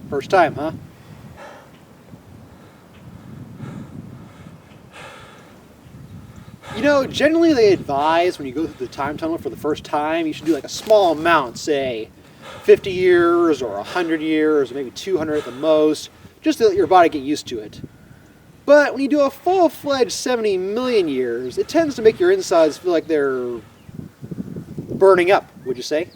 First time, huh? You know, generally they advise when you go through the time tunnel for the first time, you should do like a small amount, say 50 years or 100 years, or maybe 200 at the most, just to let your body get used to it. But when you do a full-fledged 70 million years, it tends to make your insides feel like they're burning up, would you say?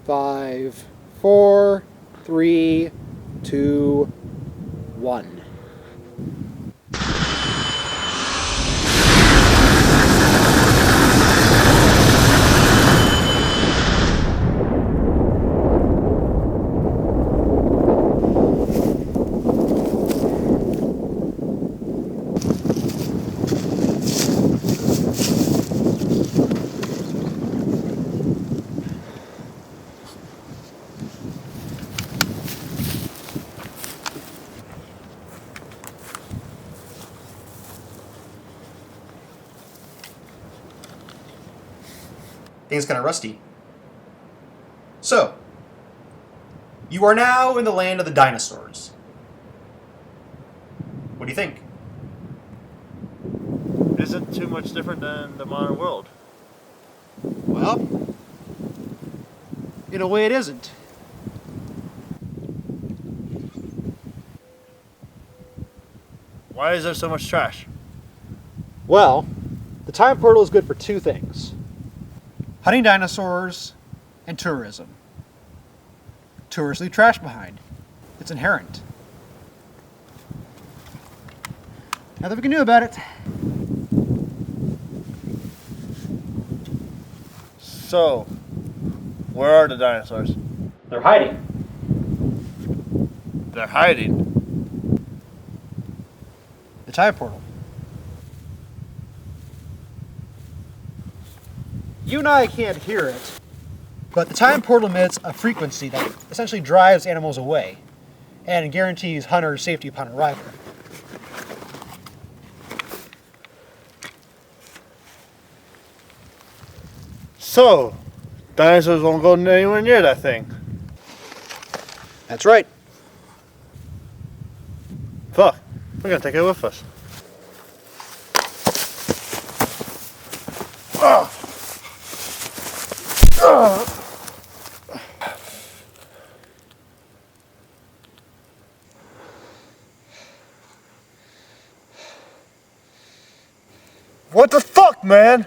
Five, four, three, two, one. Thing's kind of rusty. So, you are now in the land of the dinosaurs. What do you think? Isn't too much different than the modern world. Well, in a way it isn't. Why is there so much trash? Well, the time portal is good for two things. Hunting dinosaurs and tourism. Tourists leave trash behind. It's inherent. Nothing we can do about it. So, where are the dinosaurs? They're hiding. They're hiding. The time portal. You and I can't hear it, but the time portal emits a frequency that essentially drives animals away and guarantees hunters' safety upon arrival. So, dinosaurs won't go anywhere near that thing. That's right. Fuck, we're gonna take it with us. What the fuck, man?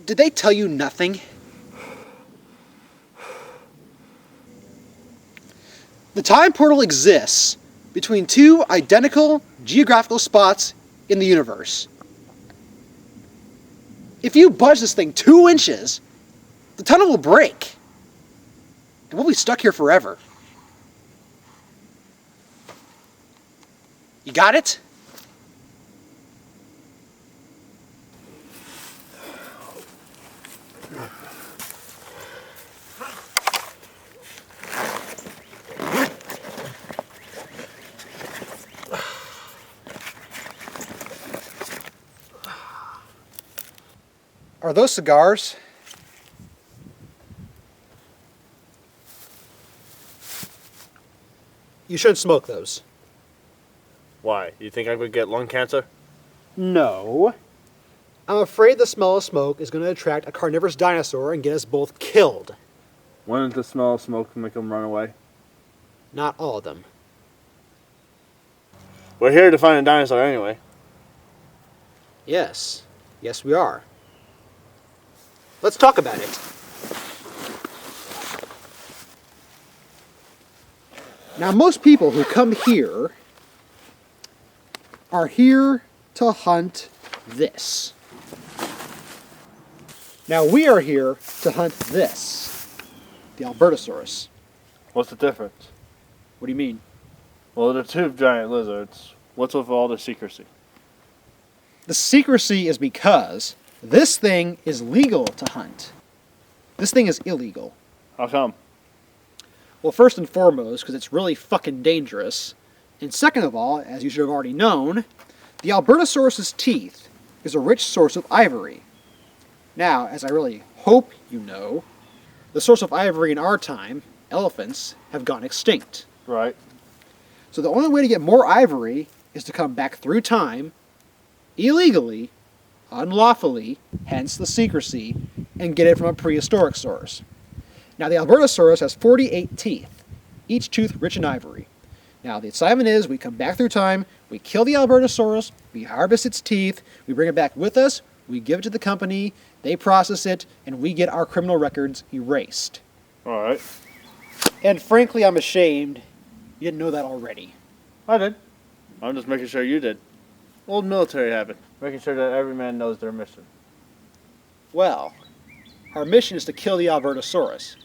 Did they tell you nothing? The time portal exists between two identical geographical spots in the universe. If you budge this thing 2 inches, the tunnel will break. And we'll be stuck here forever. You got it? Are those cigars? You shouldn't smoke those. Why? You think I would get lung cancer? No. I'm afraid the smell of smoke is going to attract a carnivorous dinosaur and get us both killed. Wouldn't the smell of smoke make them run away? Not all of them. We're here to find a dinosaur anyway. Yes. Yes, we are. Let's talk about it. Now, most people who come here are here to hunt this. Now, we are here to hunt this, the Albertosaurus. What's the difference? What do you mean? Well, they're two giant lizards. What's with all the secrecy? The secrecy is because this thing is legal to hunt. This thing is illegal. How come? Well, first and foremost, because it's really fucking dangerous. And second of all, as you should have already known, the Albertosaurus's teeth is a rich source of ivory. Now, as I really hope you know, the source of ivory in our time, elephants, have gone extinct. Right. So the only way to get more ivory is to come back through time, illegally, unlawfully, hence the secrecy, and get it from a prehistoric source. Now the Albertosaurus has 48 teeth, each tooth rich in ivory. Now the assignment is we come back through time, we kill the Albertosaurus, we harvest its teeth, we bring it back with us, we give it to the company, they process it, and we get our criminal records erased. Alright. And frankly, I'm ashamed you didn't know that already. I did. I'm just making sure you did. Old military habit. Making sure that every man knows their mission. Well, our mission is to kill the Albertosaurus.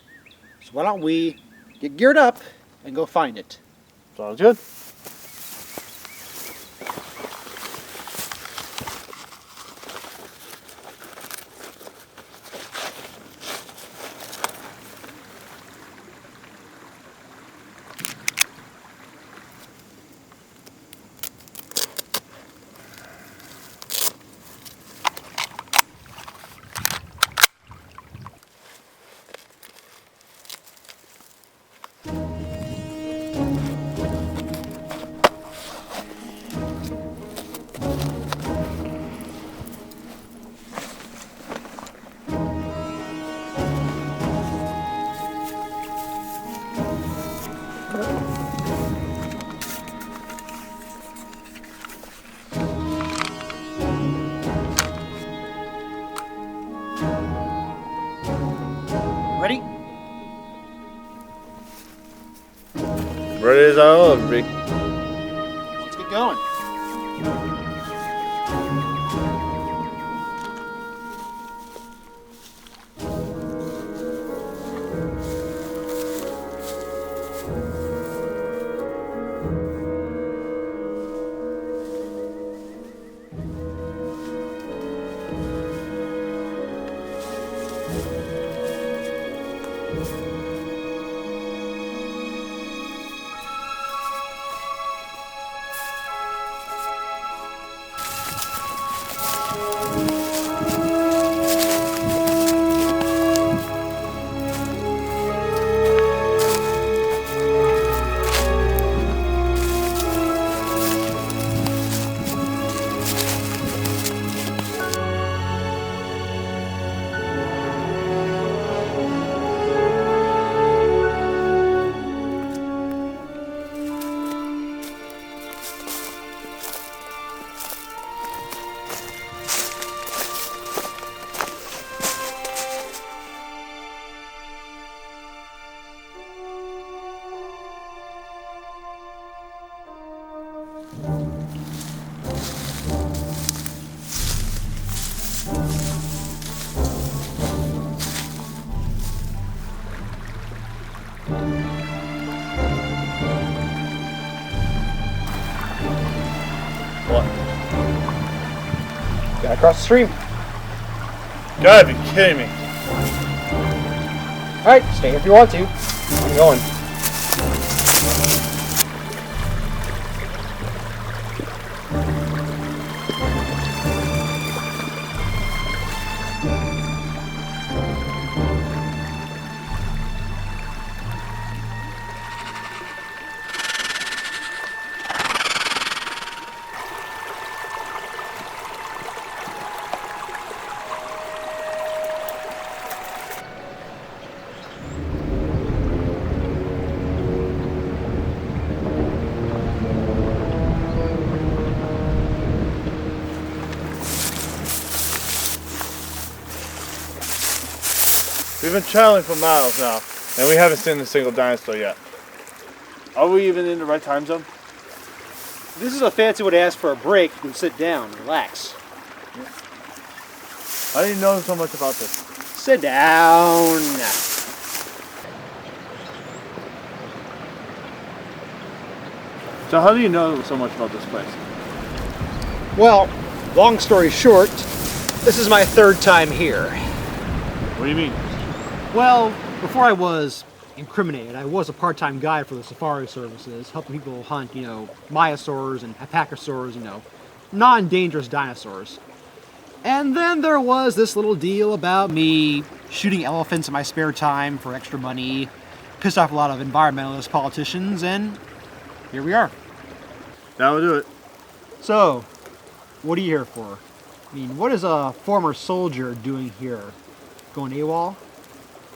So why don't we get geared up and go find it? Sounds good. Ready? Ready as I'll ever be. Let's get going. What? Gotta cross the stream. Gotta be kidding me. Alright, stay if you want to. I'm going. We've been traveling for miles now, and we haven't seen a single dinosaur yet. Are we even in the right time zone? This is a fancy way to ask for a break. You can sit down, relax. How do you know so much about this? Sit down. So how do you know so much about this place? Well, long story short, this is my third time here. What do you mean? Well, before I was incriminated, I was a part-time guide for the safari services, helping people hunt, myosaurs and apatosaurs, non-dangerous dinosaurs. And then there was this little deal about me shooting elephants in my spare time for extra money, pissed off a lot of environmentalist politicians, and here we are. That will do it. So, what are you here for? I mean, what is a former soldier doing here? Going AWOL?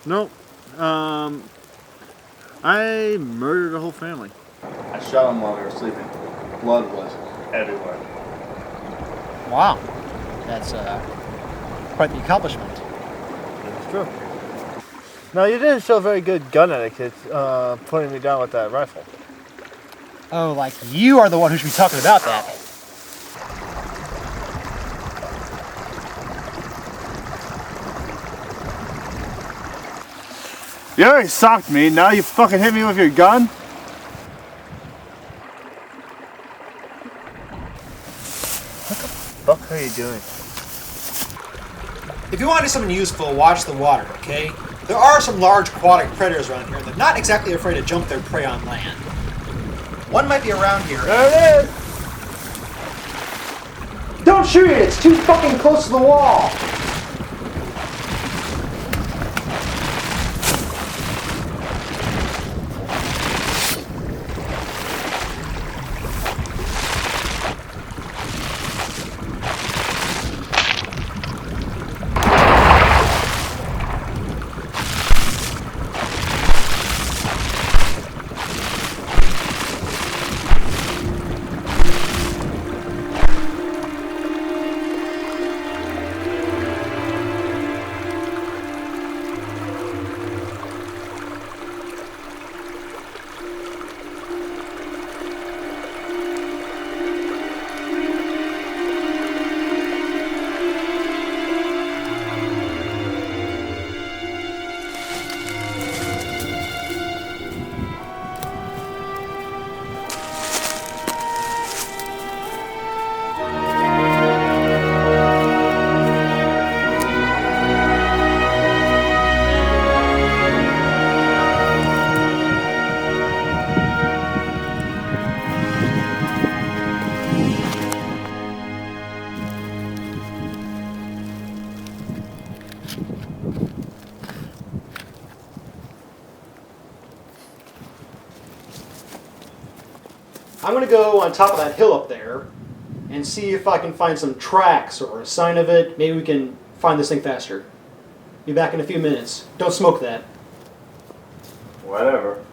Nope. I murdered a whole family. I shot them while they were sleeping. Blood was everywhere. Wow. That's quite the accomplishment. It's true. No, you didn't show very good gun etiquette putting me down with that rifle. Oh, like you are the one who should be talking about that. You already socked me, now you fucking hit me with your gun? What the fuck are you doing? If you want to do something useful, watch the water, okay? There are some large aquatic predators around here that are not exactly afraid to jump their prey on land. One might be around here. There it is! Don't shoot it! It's too fucking close to the wall! I'm going to go on top of that hill up there and see if I can find some tracks or a sign of it. Maybe we can find this thing faster. Be back in a few minutes. Don't smoke that. Whatever.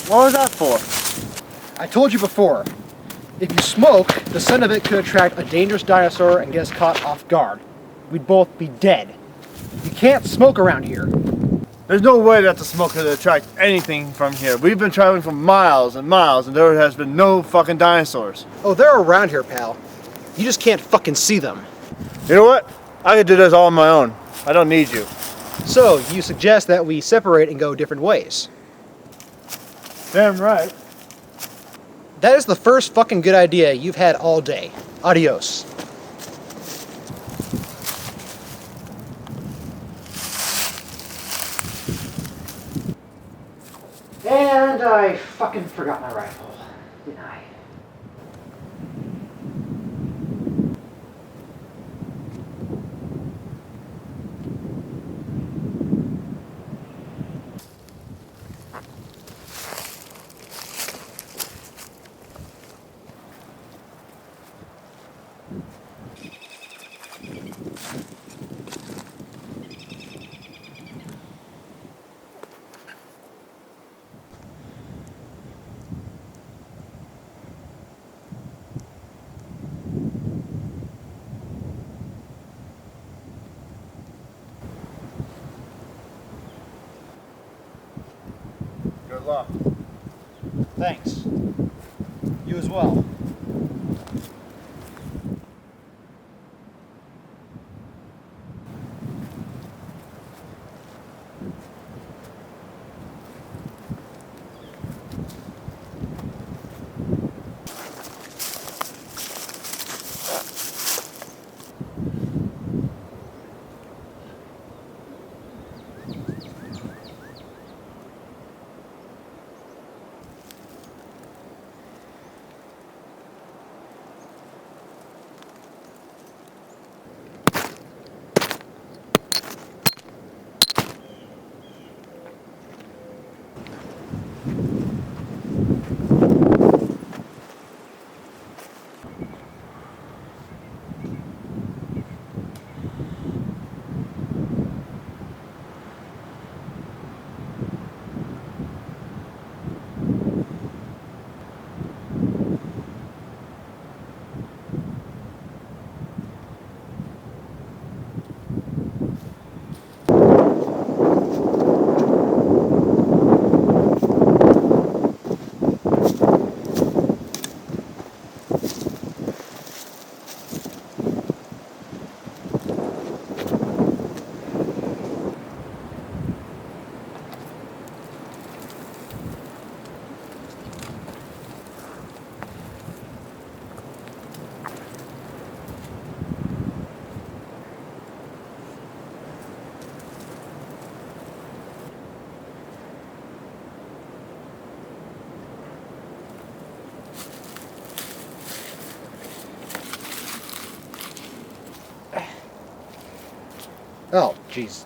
What was that for? I told you before, if you smoke, the scent of it could attract a dangerous dinosaur and get us caught off guard. We'd both be dead. You can't smoke around here. There's no way that the smoke could attract anything from here. We've been traveling for miles and miles and there has been no fucking dinosaurs. Oh, they're around here, pal. You just can't fucking see them. You know what? I could do this all on my own. I don't need you. So, you suggest that we separate and go different ways. Damn right. That is the first fucking good idea you've had all day. Adios. And I fucking forgot my rifle, didn't I? Good luck. Thanks. You as well. Oh, jeez.